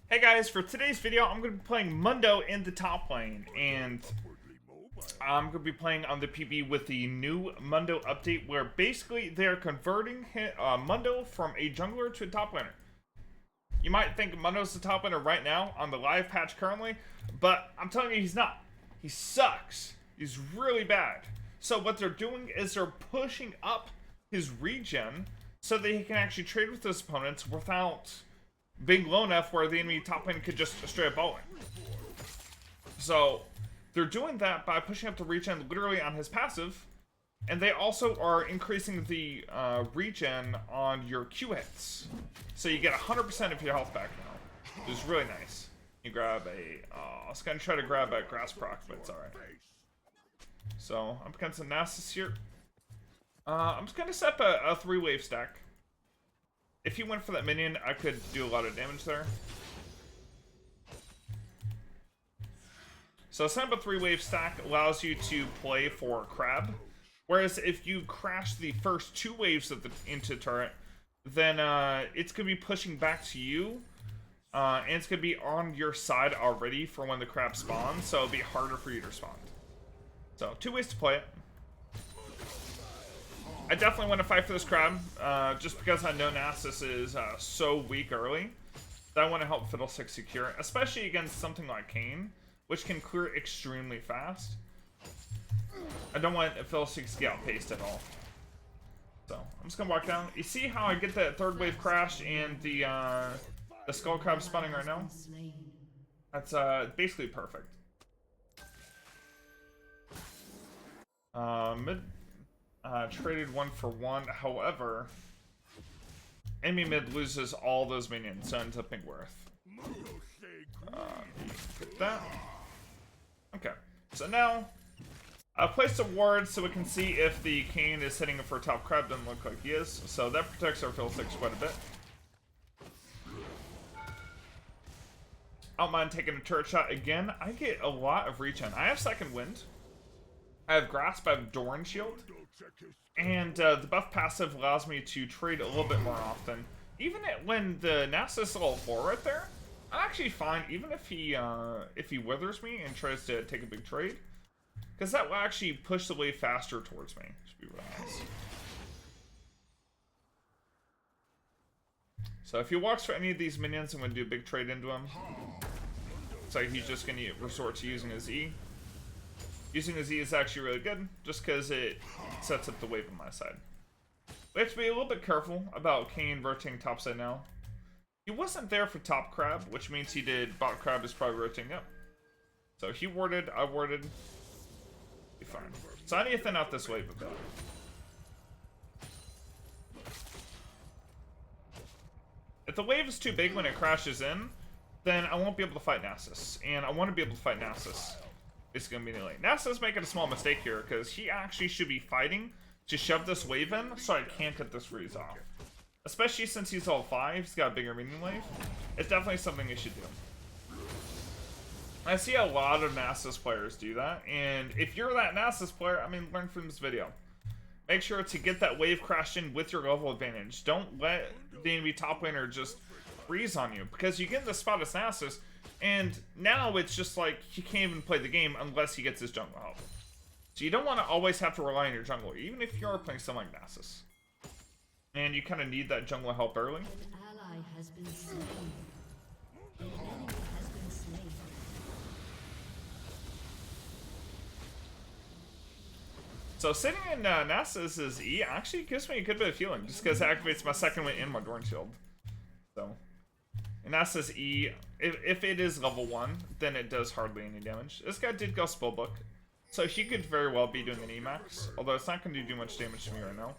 Hey guys, for today's video, I'm going to be playing Mundo in the top lane, and I'm going to be playing on the PB with the new Mundo update, where basically they're converting Mundo from a jungler to a top laner. You might think Mundo's the top laner right now on the live patch currently, but I'm telling you he's not. He sucks. He's really bad. So what they're doing is they're pushing up his regen so that he can actually trade with his opponents without being low enough where the enemy top lane could just straight up ult him. So they're doing that by pushing up the regen literally on his passive, and they also are increasing the regen on your Q hits. So you get 100% of your health back now, which is really nice. You grab a, I was gonna try to grab a grass proc, but it's alright. So I'm against some Nasus here. I'm just gonna set up a 3-wave stack. If he went for that minion, I could do a lot of damage there. So setting up a 3-wave stack allows you to play for crab. Whereas if you crash the first 2 waves of the into turret, then it's going to be pushing back to you. And it's going to be on your side already for when the crab spawns, so it'll be harder for you to respond. So 2 ways to play it. I definitely want to fight for this crab, just because I know Nasus is so weak early that I want to help Fiddlesticks secure, especially against something like Kayn, which can clear extremely fast. I don't want Fiddlesticks to get outpaced at all. So I'm just gonna walk down. You see how I get that 3rd wave crash and the skull crab spawning right now? That's basically perfect. Mid. Traded 1 for 1. However, enemy mid loses all those minions, so ends up being worth. Get that. Okay, so now I've placed a ward so we can see if the Kayn is hitting for top crab. Doesn't look like he is, so that protects our Fiddlesticks quite a bit. I don't mind taking a turret shot again. I get a lot of regen. I have second wind. I have grasp. I have Doran shield. And the buff passive allows me to trade a little bit more often. Even when the Nasus is level 4 right there, I'm actually fine, even if he withers me and tries to take a big trade. Because that will actually push the wave faster towards me. Should be really nice. So if he walks for any of these minions, I'm going to do a big trade into him. So he's just going to resort to using his E. Using his E is actually really good, just because it sets up the wave on my side. We have to be a little bit careful about Kayn rotating topside now. He wasn't there for top crab, which means he did bot crab is probably rotating up. So he warded, I warded. Be fine. So I need to thin out this wave a bit. If the wave is too big when it crashes in, then I won't be able to fight Nasus. And I want to be able to fight Nasus. It's going to be late. Nasus making a small mistake here, because he actually should be fighting to shove this wave in, so I can't get this freeze off. Especially since he's level 5, he's got a bigger minion wave. It's definitely something you should do. I see a lot of Nasus players do that, and if you're that Nasus player, I mean, learn from this video. Make sure to get that wave crashed in with your level advantage. Don't let the enemy top laner just freeze on you, because you get in the spot as Nasus, and now it's just like he can't even play the game unless he gets his jungle help. So you don't want to always have to rely on your jungler, even if you are playing someone like Nasus. And you kind of need that jungle help early. An ally has been slain. An enemy has been slain. So sitting in Nasus's E actually gives me a good bit of healing, just because it activates my second wind and my Doran shield. So, and Nasus's E, if it is level 1, then it does hardly any damage. This guy did go spellbook, so he could very well be doing an E max, although it's not going to do much damage to me right now.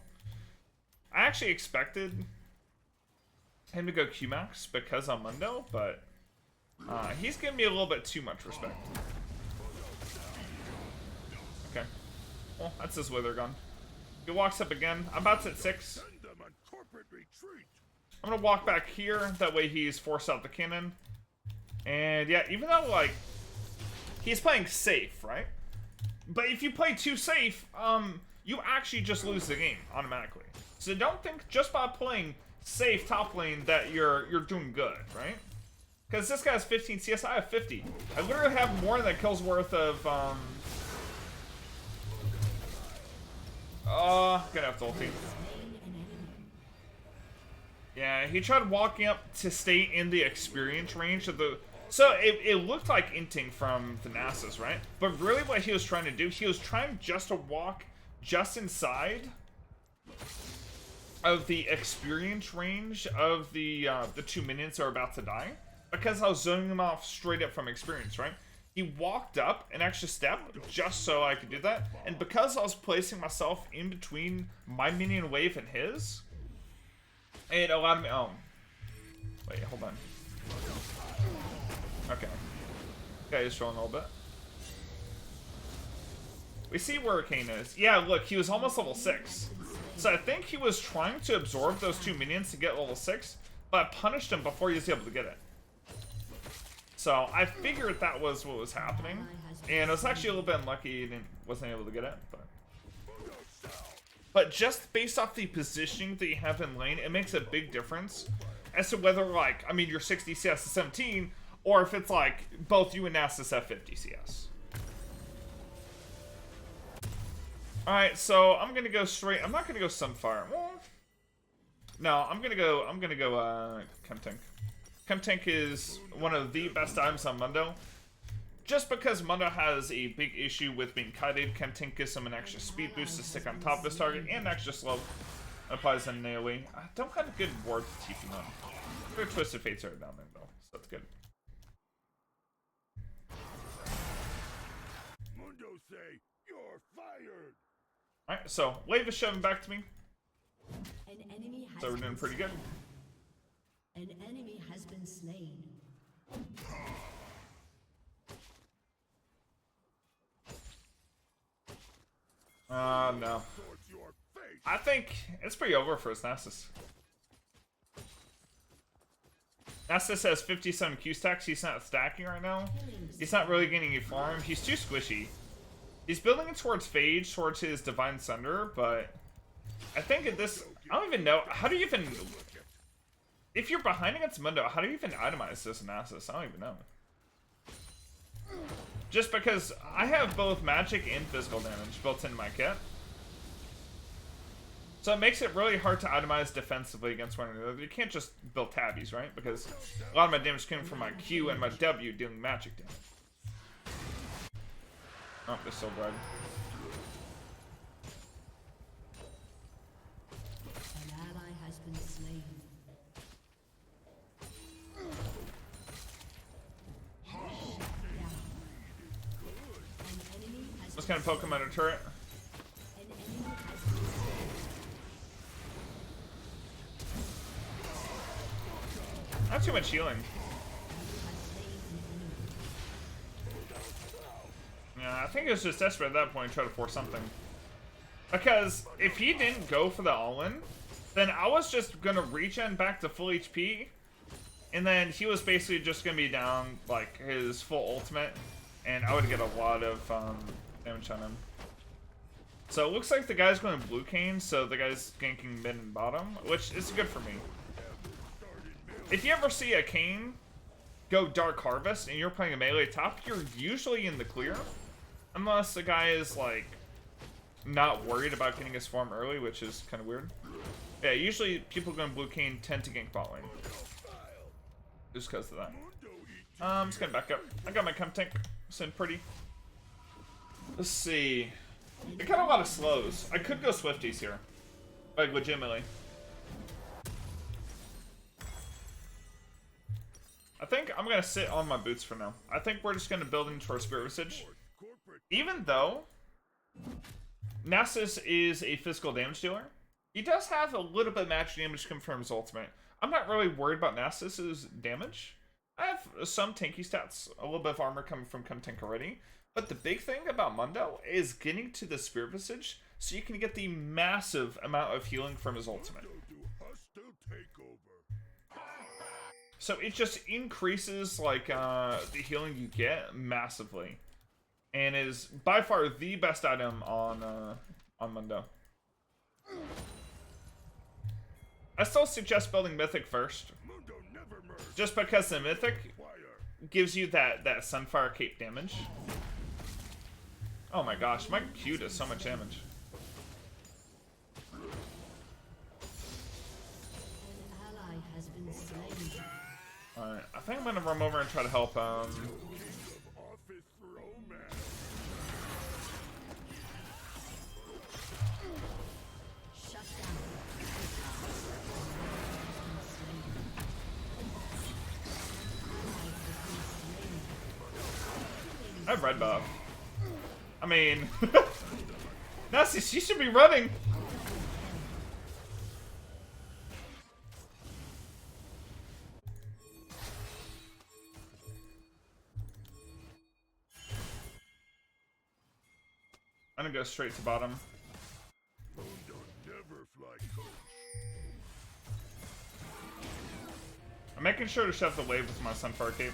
I actually expected him to go Q max because I'm Mundo, but he's giving me a little bit too much respect. Okay. Well, that's his wither gun. He walks up again. I'm about to hit 6. I'm gonna walk back here. That way he's forced out the cannon. And yeah, even though, like, he's playing safe, right? But if you play too safe, you actually just lose the game automatically. So don't think just by playing safe top lane that you're doing good, right? Because this guy has 15 CS, I have 50. I literally have more than kills worth of, gonna have to ulti. Yeah, he tried walking up to stay in the experience range of the... So, it looked like inting from the Nasus, right? But really what he was trying to do, he was trying just to walk just inside of the experience range of the 2 minions that are about to die. Because I was zoning them off straight up from experience, right? He walked up an extra step just so I could do that. And because I was placing myself in between my minion wave and his, it allowed me... Oh. Wait, hold on. Okay. Okay, he's trolling a little bit. We see where Kane is. Yeah, look, he was almost level 6. So I think he was trying to absorb those 2 minions to get level 6, but I punished him before he was able to get it. So I figured that was what was happening. And it was actually a little bit unlucky he wasn't able to get it. But just based off the positioning that you have in lane, it makes a big difference as to whether, like, I mean, you're 60 CS to 17, or if it's like both you and Nasus have 50 CS. Alright, so I'm gonna go straight. I'm not gonna go Sunfire. Well, no, I'm gonna go Chemtank. Chemtank is one of the best items on Mundo. Just because Mundo has a big issue with being kited, Chemtank gives him an extra speed boost to stick on top of his target, and extra slow. Applies an AoE. I don't have a good ward for TP on. Their Twisted Fates are down there though, so that's good. Mundo say you're fired. Alright, so wave is shoving back to me. An enemy has So we're doing pretty good. An enemy has been slain. No. I think it's pretty over for his Nasus. Nasus has 57 Q stacks. He's not stacking right now. He's not really getting any farm. He's too squishy. He's building it towards Phage, towards his Divine Sunder, but I think at this... I don't even know. How do you even... If you're behind against Mundo, how do you even itemize this Nasus? I don't even know. Just because I have both magic and physical damage built into my kit. So it makes it really hard to itemize defensively against one another. You can't just build tabbies, right? Because a lot of my damage came from my Q and my W dealing magic damage. Oh, they're still blood. An ally has been slain. Just gonna poke him at a turret. An enemy has been slain. Not too much healing. Yeah, I think it was just desperate at that point to try to force something. Because if he didn't go for the all-in, then I was just gonna regen back to full HP, and then he was basically just gonna be down like his full ultimate, and I would get a lot of damage on him. So it looks like the guy's going blue cane, so the guy's ganking mid and bottom, which is good for me. If you ever see a cane go Dark Harvest and you're playing a melee top, you're usually in the clear. Unless the guy is, like, not worried about getting his farm early, which is kind of weird. Yeah, usually people going blue cane tend to gank bot lane. Just because of that. I'm just gonna back up. I got my Chemtank. Sitting pretty. Let's see. I got a lot of slows. I could go Swifties here. Like, legitimately. I think I'm gonna sit on my boots for now. I think we're just gonna build into our Spirit Visage. Even though Nasus is a physical damage dealer, he does have a little bit of magic damage come from his ultimate. I'm not really worried about Nasus's damage. I have some tanky stats, a little bit of armor coming from Chemtank already. But the big thing about Mundo is getting to the Spirit Visage so you can get the massive amount of healing from his ultimate. So it just increases like the healing you get massively, and is by far the best item on Mundo. I still suggest building Mythic first. Mundo never merged. Just because the Mythic gives you that Sunfire Cape damage. Oh my gosh, my Q does so much damage. An ally has been slain. Alright, I think I'm gonna run over and try to help, Office romance. Shut down. I have red buff. I mean, Nasty, she should be running. I'm gonna go straight to bottom. Mundo never fly coach. I'm making sure to shove the wave with my Sunfire Cape.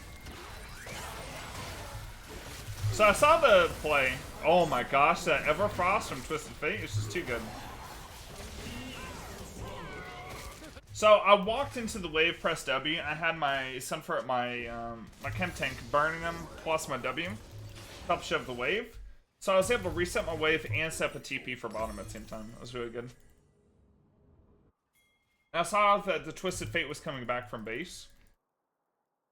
So I saw the play. Oh my gosh, that Everfrost from Twisted Fate is just too good. So I walked into the wave, pressed W. I had my Sunfire, my Chem Tank burning them, plus my W. Help shove the wave. So I was able to reset my wave and set up a TP for bottom at the same time. That was really good. I saw that the Twisted Fate was coming back from base.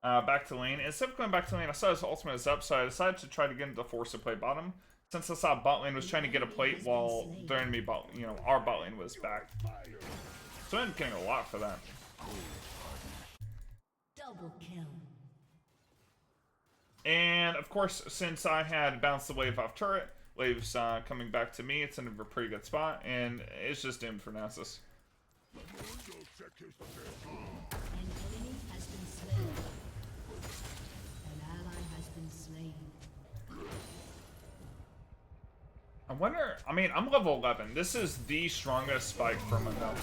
Back to lane. Instead of going back to lane, I saw his ultimate was up, so I decided to try to get into force to play bottom. Since I saw bot lane was trying to get a plate while their enemy bot, our bot lane was back. So I ended up getting a lot for that. Double kill. And of course, since I had bounced the wave off turret, wave's coming back to me. It's in a pretty good spot, and it's just doomed for Nasus. Mundo check his An enemy has been slain. An ally has been slain. I wonder, I mean, I'm level 11. This is the strongest spike for Mundo.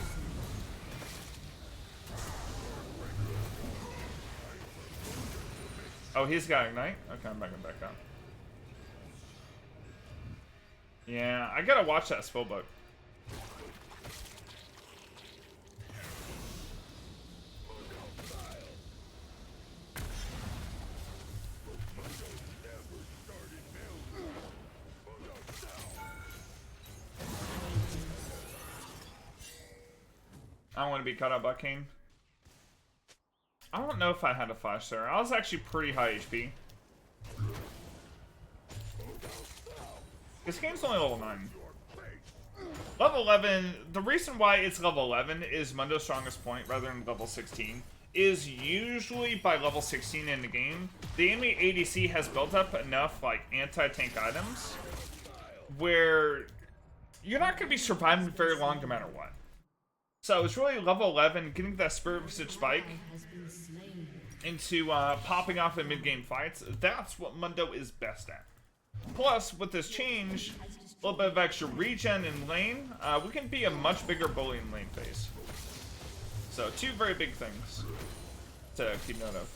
Oh, he's got Ignite? Okay, I'm backing back up. Yeah, I gotta watch that spellbook. I don't want to be caught up by Kane. I don't know if I had a flash there. I was actually pretty high HP. This game's only level 9. Level 11, the reason why it's level 11 is Mundo's strongest point rather than level 16 is usually by level 16 in the game, the enemy ADC has built up enough like anti-tank items where you're not going to be surviving very long no matter what. So it's really level 11, getting that Spirit Visage spike Has been slain. into popping off in mid-game fights. That's what Mundo is best at. Plus, with this change, a little bit of extra regen in lane, we can be a much bigger bully in lane phase. So, two very big things to keep note of.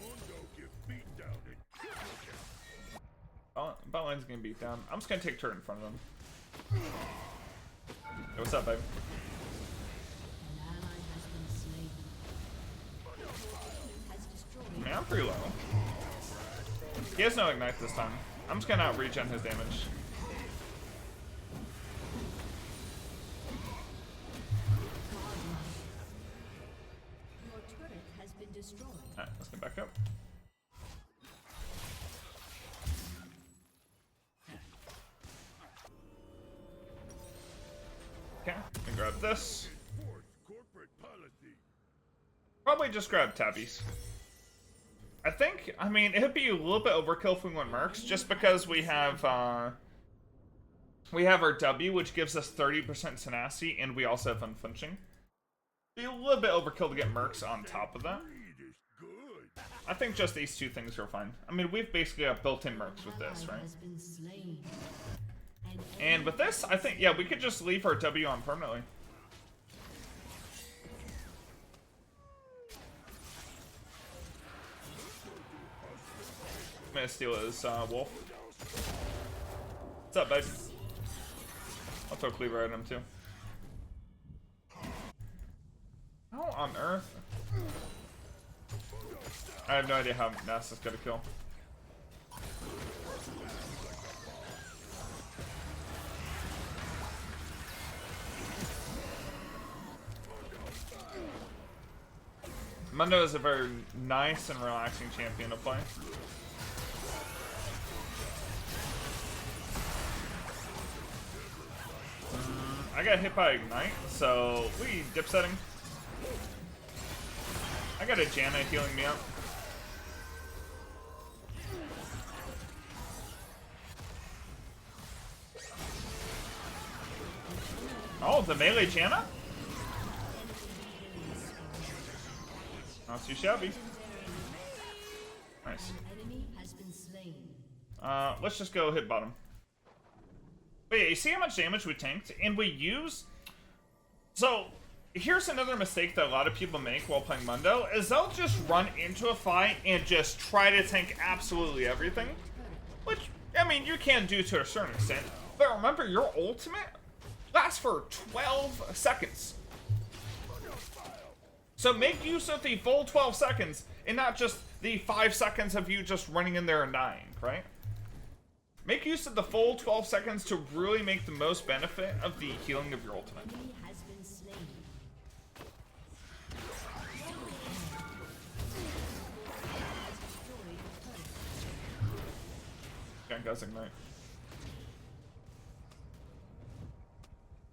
Mundo get beat down and Bot lane's getting beat down. I'm just gonna take turret in front of them. Hey, what's up, babe? An ally has been slain. Has destroyed. I mean, I'm pretty low. He has no ignite this time. I'm just gonna out regen his damage. Your turret has been destroyed. Alright, let's get back up. Okay, let me grab this. enforce corporate policy. Probably just grab tabbies. I think, I mean, it would be a little bit overkill if we went mercs, just because we have our W, which gives us 30% tenacity, and we also have unflinching. Be a little bit overkill to get mercs on top of that. Greed is good. I think just these two things are fine. I mean, we've basically got built-in mercs with this, Ally right? has been slain. An And with this, I think, yeah, we could just leave our W on permanently. I'm gonna steal his wolf. What's up, babe? I'll throw Cleaver at him too. How on earth? I have no idea how Nasa's gonna kill. Mundo is a very nice and relaxing champion to play. I got hit by Ignite, so we dip setting. I got a Janna healing me up. Oh, the melee Janna? Not too shabby. Nice. Enemy has been slain. Let's just go hit bottom. But yeah, you see how much damage we tanked? And we use... So, here's another mistake that a lot of people make while playing Mundo, is they'll just run into a fight and just try to tank absolutely everything. Which, I mean, you can do to a certain extent. But remember, your ultimate lasts for 12 seconds. So make use of the full 12 seconds, and not just the 5 seconds of you just running in there and dying, right? Make use of the full 12 seconds to really make the most benefit of the healing of your ultimate. Enemy has been slain. Okay, guys, Ignite.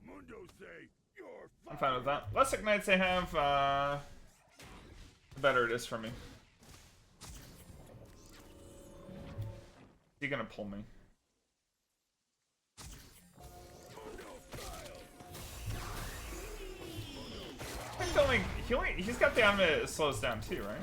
Mundo say you're I'm fine with that. Less Ignites they have, the better it is for me. He's gonna pull me. I think he's got the item that slows down too, right?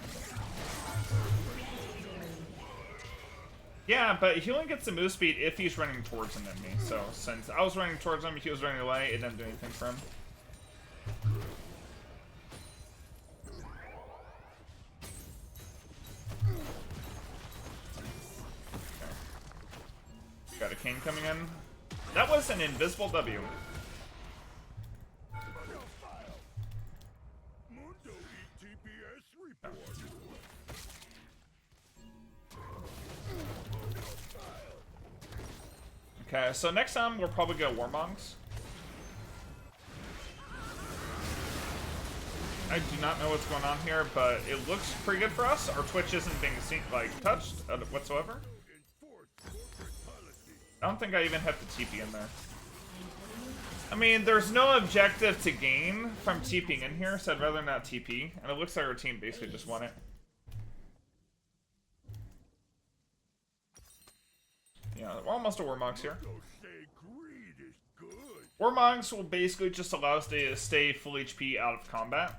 Yeah, but he only gets the move speed if he's running towards an enemy. So since I was running towards him, he was running away, it didn't do anything for him. Okay. Got a king coming in. That was an invisible W. Mundo ETPS report. Okay, so next time we'll probably go Warmongs. I do not know what's going on here, but it looks pretty good for us. Our Twitch isn't being seen, like touched whatsoever. Enforce corporate policy. I don't think I even have the TP in there. I mean, there's no objective to gain from TPing in here, so I'd rather not TP. And it looks like our team basically just won it. Yeah, we're almost a Warmogs here. Mundo say greed is good. Warmogs will basically just allow us to stay full HP out of combat.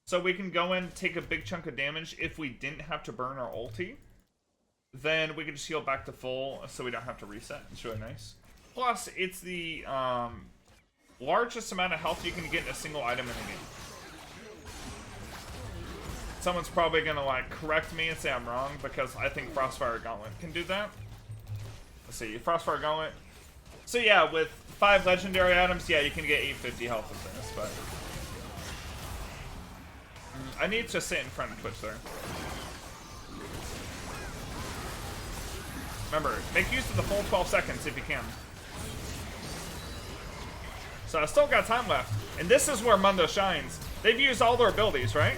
So we can go in, take a big chunk of damage. If we didn't have to burn our ulti, then we can just heal back to full so we don't have to reset. It's really nice. Plus, it's the largest amount of health you can get in a single item in the game. Someone's probably gonna like correct me and say I'm wrong because I think Frostfire Gauntlet can do that. Let's see, Frostfire Gauntlet. So yeah, with 5 legendary items, yeah, you can get 850 health with this, but I need to sit in front of Twitch there. Remember, make use of the full 12 seconds if you can. So I still got time left, and this is where Mundo shines. They've used all their abilities, right?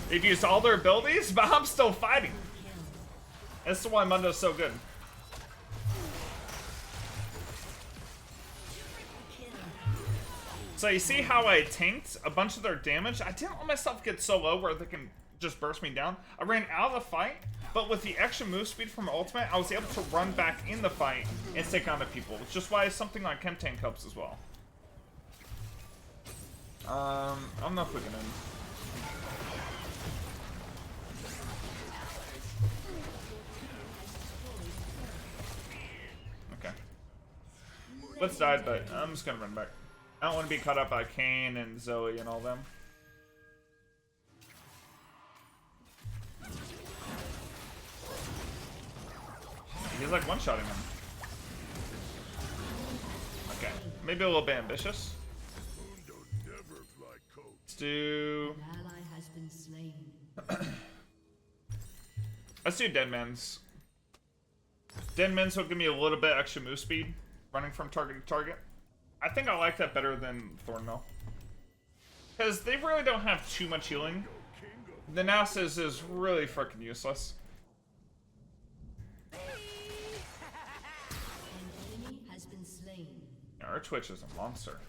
They've used all their abilities, but I'm still fighting. That's why Mundo's so good. So you see how I tanked a bunch of their damage? I didn't let myself get so low where they can just burst me down. I ran out of the fight, but with the extra move speed from Ultimate, I was able to run back in the fight and stick onto people, which is why something like Chem Tank helps as well. I don't know if we can end. Okay. Let's die, but I'm just gonna run back. I don't want to be caught up by Kane and Zoe and all them. He's like one-shotting him. Okay, maybe a little bit ambitious. Mundo never fly coach. do... An ally has been slain. Let's do Dead Men's. Dead Men's will give me a little bit extra move speed, running from target to target. I think I like that better than Thornmill. Because they really don't have too much healing. The Nasus is really freaking useless. An enemy has been slain. Yeah, our Twitch is a monster.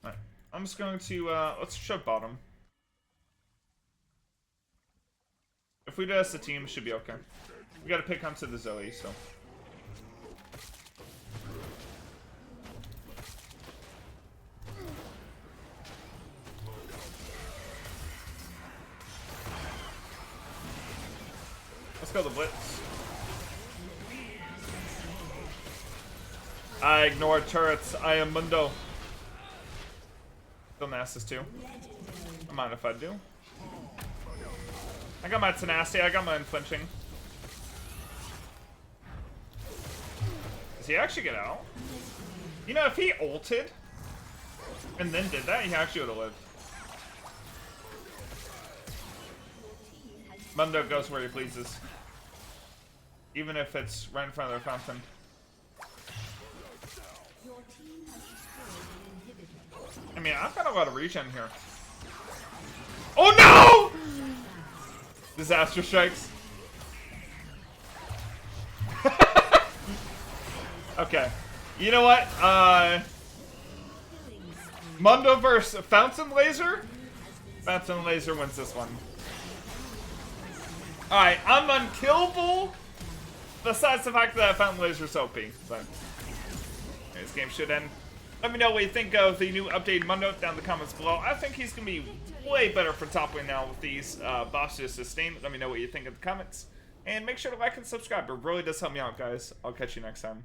Alright, I'm just going to, let's shove bottom. If we do as a team, it should be okay. We gotta pick onto the Zoe, so. Let's go the Blitz. I ignore turrets. I am Mundo. Still Nasus too. I don't mind if I do. I got my tenacity. I got my unflinching. Does he actually get out? You know, if he ulted and then did that, he actually would have lived. Mundo goes where he pleases. Even if it's right in front of their fountain. Your team has destroyed an inhibitor. I mean, I've got a lot of regen here. Oh no! Disaster strikes. Okay. You know what? Mundo versus Fountain Laser? Fountain Laser wins this one. Alright, I'm unkillable. Besides the fact that Fountain Laser's OP. So, this game should end. Let me know what you think of the new updated Mundo down in the comments below. I think he's going to be way better for top lane now with these bosses sustained. Let me know what you think in the comments. And make sure to like and subscribe. It really does help me out, guys. I'll catch you next time.